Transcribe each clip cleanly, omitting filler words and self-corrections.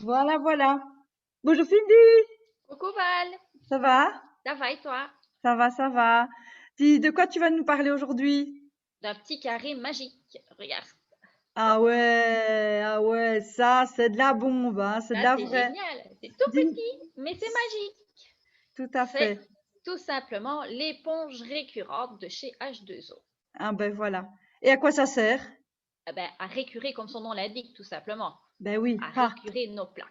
Voilà, voilà. Bonjour Cindy, Coucou Val, ça va? ça va et toi? Ça va, ça va. Dis, de quoi tu vas nous parler aujourd'hui? D'un petit carré magique. Regarde, Ah ouais, ça, c'est de la bombe, hein, c'est de ça la c'est vraie. génial. C'est tout Dis, petit, mais c'est magique. tout à C'est fait. tout simplement l'éponge récurrente de chez H2O. Ah ben voilà. Et à quoi ça sert? Eh ben, à récurer comme son nom l'indique, tout simplement. Ben oui, À ah, récurer nos plats.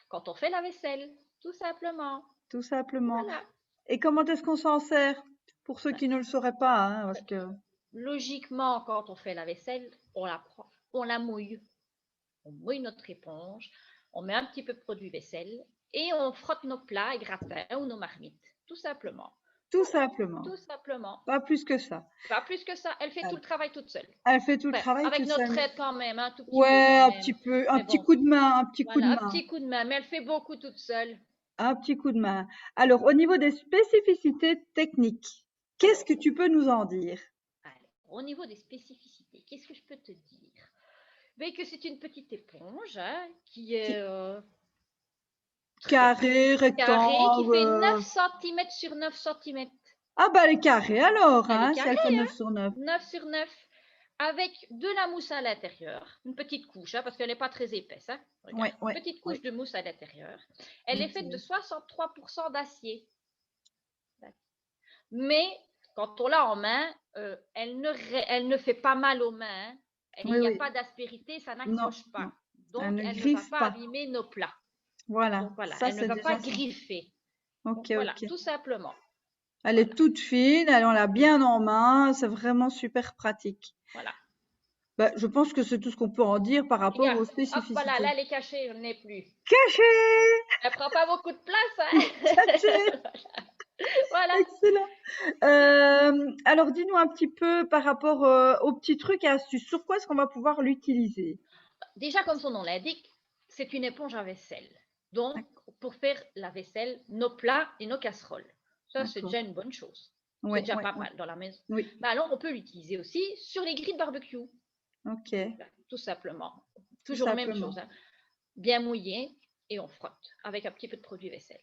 Quand on fait la vaisselle, tout simplement. tout simplement. Voilà. Et comment est-ce qu'on s'en sert? Pour ceux Ben, qui ne le sauraient pas, hein, parce que... logiquement, quand on fait la vaisselle, on la prend, on la mouille. On mouille notre éponge, on met un petit peu de produit vaisselle et on frotte nos plats et gratins ou nos marmites, tout simplement. Tout Voilà, simplement. tout simplement. Pas plus que ça. Pas plus que ça, elle fait tout Elle, le travail toute seule. elle fait tout le Enfin, travail avec toute notre seule. aide quand même, un tout petit peu Ouais, quand un même. petit peu, un Mais petit bon, coup de main, un petit coup de voilà, un main. petit coup de main, mais elle fait beaucoup toute seule. Un petit coup de main. Alors, au niveau des spécificités techniques, qu'est-ce Alors, que tu peux nous en dire? au niveau des spécificités, qu'est-ce que je peux te dire? Ben, que c'est une petite éponge hein, qui est Qui- très Carré, petite, carrée, qui rectangle. fait 9 cm sur 9 cm. Ah bah les carrés alors, Elle est hein, si carrée, elle fait hein, 9 sur 9. 9 sur 9, avec de la mousse à l'intérieur, une petite couche, hein, parce qu'elle n'est pas très épaisse. Hein. Regarde, Ouais, ouais, petite couche ouais. de mousse à l'intérieur. Elle est faite de Ok. 63% d'acier. Mais quand on l'a en main, elle ne fait pas mal aux mains. Il Oui, n'y a oui. pas d'aspérité, ça Non, n'accroche pas. non. Elle Donc, ne elle ne va griffe pas pas. abîmer nos plats. Voilà, Donc voilà, ça elle ne c'est va pas déjà ça. griffer. Donc Ok, voilà, ok. tout simplement. Elle Voilà, est toute fine, elle en a bien en main, c'est vraiment super pratique. voilà. Bah, je pense que c'est tout ce qu'on peut en dire par rapport Regarde, aux hop, voilà, là, spécificités. elle est cachée, je n'ai plus. Caché! Elle prend pas beaucoup de place, hein. Caché! Voilà. Excellent. Alors, dis-nous un petit peu par rapport aux petits trucs et astuces. Sur quoi est-ce qu'on va pouvoir l'utiliser? Déjà, comme son nom l'indique, c'est une éponge à vaisselle. Donc, pour faire la vaisselle, nos plats et nos casseroles. Ça, c'est D'accord. déjà une bonne chose. C'est Ouais, déjà ouais, pas ouais. mal dans la maison. Oui. Mais alors, on peut l'utiliser aussi sur les grilles de barbecue. Ok. Tout simplement. Tout Toujours la même simplement. chose. Hein. Bien mouillé et on frotte avec un petit peu de produit vaisselle.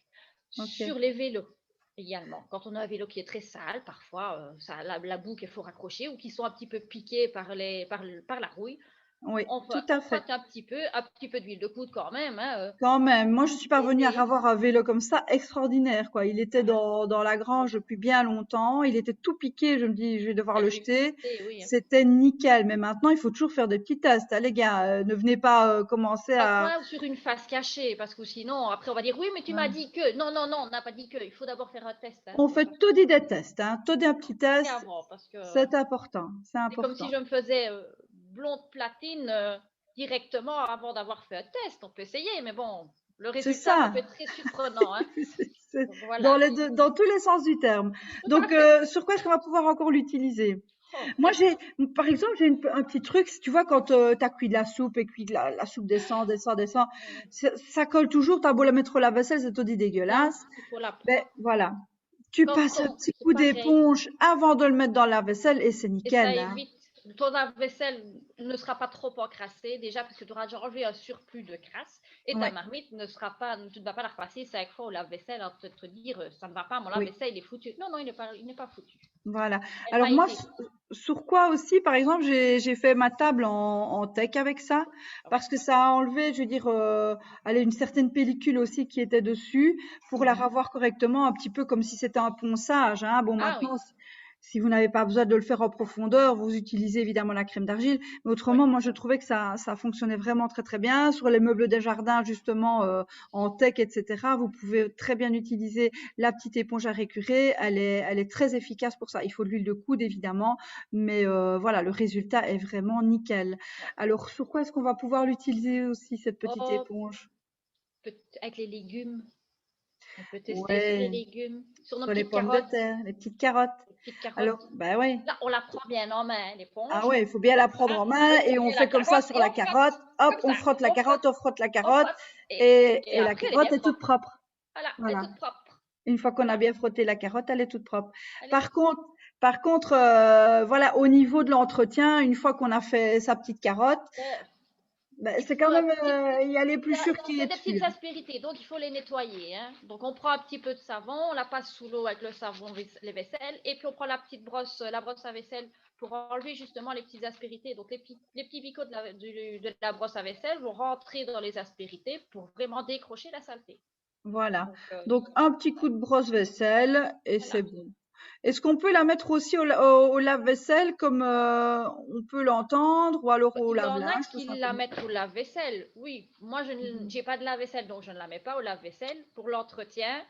Ok. Sur les vélos également. Quand on a un vélo qui est très sale, parfois ça, la boue qu'il faut raccrocher ou qui sont un petit peu piqués par la rouille, Oui, on, tout on à fait. frotte un petit peu d'huile de coude quand même. Hein, Quand même, moi je suis parvenue à et avoir un vélo comme ça extraordinaire, quoi. Il était voilà. dans la grange depuis bien longtemps. Il était tout piqué. Je me dis, je vais devoir le jeter. Effectivement, oui. C'était nickel. Mais maintenant, il faut toujours faire des petits tests, hein, les gars. Ne venez pas commencer Pas à. quoi ou sur une face cachée, parce que sinon, après, on va dire oui, mais tu m'as Voilà. dit que. Non, non, non, on n'a pas dit que. Il faut d'abord faire un test. Hein, On une fait face tout dit des tests, hein. Tout dit un petit test. avant, parce que C'est important. C'est c'est comme important. si je me faisais blonde platine directement avant d'avoir fait un test. On peut essayer, mais bon, le C'est résultat, ça ça. peut être très surprenant. Hein. C'est Donc dans voilà, les deux, dans tous les sens du terme. tout à Donc, fait. sur quoi est-ce qu'on va pouvoir encore l'utiliser? Oh, Moi, par exemple, un petit truc. Si tu vois, quand tu as cuit de la soupe et puis que la soupe descend, descend, descend, ça colle toujours. T'as beau la mettre au lave-vaisselle, c'est tout dit non, dégueulasse. il faut la Ben propre. voilà, tu Quand passes un on, petit c'est coup pareil. d'éponge avant de le mettre dans la vaisselle et c'est Et ça nickel, hein. évite, ton lave-vaisselle ne sera pas trop encrassé, déjà parce que tu auras déjà enlevé un surplus de crasse, et ta Ouais, marmite ne sera pas, tu ne vas pas la repasser 5 fois au lave-vaisselle en te dire ça ne va pas, mon oui. lave-vaisselle il est foutu. Non, non, il n'est pas foutu. Voilà. Elle Alors va moi, aider. sur quoi aussi, par exemple, j'ai fait ma table en teck avec ça, Ah parce oui. que ça a enlevé, je veux dire, allez, une certaine pellicule aussi qui était dessus, pour la Mhm. revoir correctement, un petit peu comme si c'était un ponçage, hein. Bon, Ah oui, maintenant, si vous n'avez pas besoin de le faire en profondeur, vous utilisez évidemment la crème d'argile, mais oui. autrement, moi, je trouvais que ça fonctionnait vraiment très très bien. Sur les meubles des jardins, justement, en teck, etc., vous pouvez très bien utiliser la petite éponge à récurer. Elle est très efficace pour ça. Il faut de l'huile de coude, évidemment, mais voilà, le résultat est vraiment nickel. Ouais. Alors, sur quoi est-ce qu'on va pouvoir l'utiliser aussi, cette petite Oh, éponge? avec les légumes, on peut tester sur les Ouais, légumes, sur nos sur les petites pommes de carottes, terre, les petites carottes. les petites carottes. Alors, bah ouais. Là, on la prend bien en main, Ah l'éponge. ouais, il faut bien la prendre Voilà. en main On et prend on bien la fait comme ça carotte sur et la on carotte. frotte, Hop, comme on ça. frotte la carotte, on frotte la On carotte frotte, et et la après, elle est bien carotte est toute propre. propre. Voilà, elle est Voilà. toute propre. Une fois qu'on a Voilà, bien frotté la carotte, elle est toute propre. elle est Par toute propre. contre, voilà, au niveau de l'entretien, une fois qu'on a fait sa petite carotte, Ben, Il c'est faut quand un même, petit, il y a l'épluchure on qui fait est des petites dessus. aspérités, donc il faut les nettoyer, hein. Donc on prend un petit peu de savon, on la passe sous l'eau avec le savon les vaisselles, et puis on prend la petite brosse, la brosse à vaisselle pour enlever justement les petites aspérités. Donc les petits bicots de la brosse à vaisselle vont rentrer dans les aspérités pour vraiment décrocher la saleté. Voilà. Donc Donc, un petit coup de brosse vaisselle et c'est voilà. bon. Est-ce qu'on peut la mettre aussi au lave-vaisselle comme on peut l'entendre ou alors au Il y en a lave-linge tout qui la simplement? mettent au lave-vaisselle. Oui, moi je Mhm. n'ai pas de lave-vaisselle, donc je ne la mets pas au lave-vaisselle. Pour l'entretien,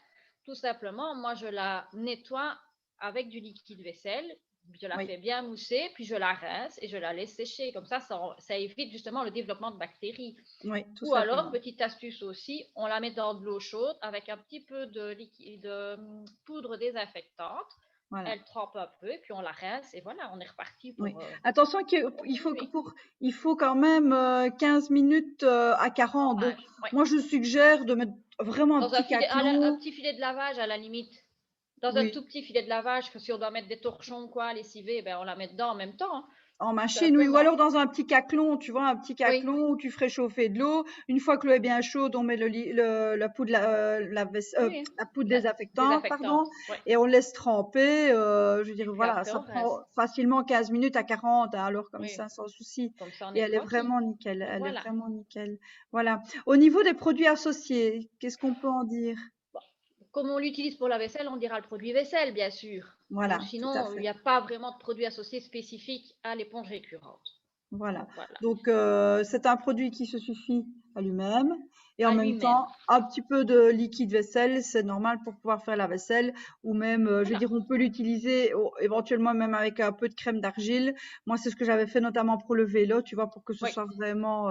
tout simplement, moi je la nettoie avec du liquide vaisselle. Je la Oui, fais bien mousser, puis je la rince et je la laisse sécher. Comme ça évite justement le développement de bactéries. oui, tout Ou alors, simplement. petite astuce aussi, on la met dans de l'eau chaude avec un petit peu de liquide, de poudre désinfectante. Voilà. Elle trempe un peu, et puis on la rince et voilà, on est reparti Oui. pour Attention continuer. il faut quand même 15 minutes à 40. Donc, Lavage, ouais. moi, je suggère de mettre vraiment un Dans un petit filet, un caclon. petit filet de lavage à la limite. Dans un Oui. tout petit filet de lavage, que si on doit mettre des torchons, quoi, lessiver, ben on la met dedans en même temps, hein, En tout machine, oui, ou simplement. alors dans un petit caclon, tu vois, un petit Oui, caclon où tu ferais chauffer de l'eau. Une fois que l'eau est bien chaude, on met la poudre, oui, la poudre la désinfectante, désinfectante, pardon, oui. et on laisse tremper. Je veux Et dire, puis voilà, après, ça on rince. prend facilement 15 minutes à 40, hein, alors comme Oui, ça, sans souci. comme ça, on Et est elle est tranquille. vraiment nickel, Et elle est voilà. vraiment nickel. Voilà. Au niveau des produits associés, qu'est-ce qu'on peut en dire? Bon. Comme on l'utilise pour la vaisselle, on dira le produit vaisselle, bien sûr. Donc Voilà, tout à sinon, il fait. n'y a pas vraiment de produit associé spécifique à l'éponge récurrente. Voilà. Donc voilà, Donc, c'est un produit qui se suffit à lui-même et en à même lui-même. temps, un petit peu de liquide vaisselle, c'est normal pour pouvoir faire la vaisselle ou même, je veux Voilà. dire, on peut l'utiliser éventuellement même avec un peu de crème d'argile. Moi, c'est ce que j'avais fait notamment pour le vélo, tu vois, pour que ce Oui, soit vraiment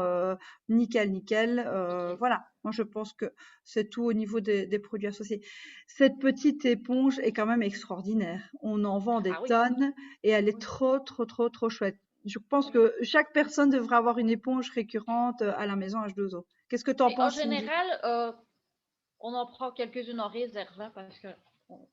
nickel, nickel. nickel. Voilà. Moi, je pense que c'est tout au niveau des produits associés. Cette petite éponge est quand même extraordinaire. On en vend des Ah oui, tonnes et elle est oui, trop, trop, trop, trop chouette. Je pense oui. que chaque personne devrait avoir une éponge récurrente à la maison H2O. Qu'est-ce que tu en Et en penses, Cindy? général, on en prend quelques-unes en réserve hein, parce que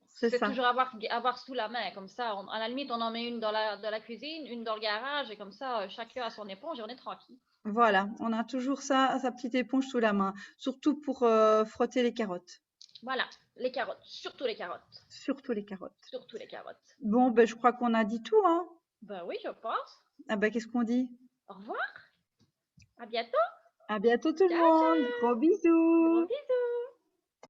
C'est c'est ça. toujours avoir sous la main. Comme ça, à la limite, on en met une dans la cuisine, une dans le garage et comme ça, chacun a son éponge et on est tranquille. Voilà, on a toujours ça, sa petite éponge sous la main, surtout pour frotter les carottes, Voilà, les carottes, surtout les carottes. surtout les carottes. Surtout les carottes. Bon, ben je crois qu'on a dit tout, hein. Ben oui, je pense. Ah ben qu'est-ce qu'on dit? Au revoir, à bientôt. À bientôt tout le Ciao, monde, ciao. gros Gros bisous. bisous.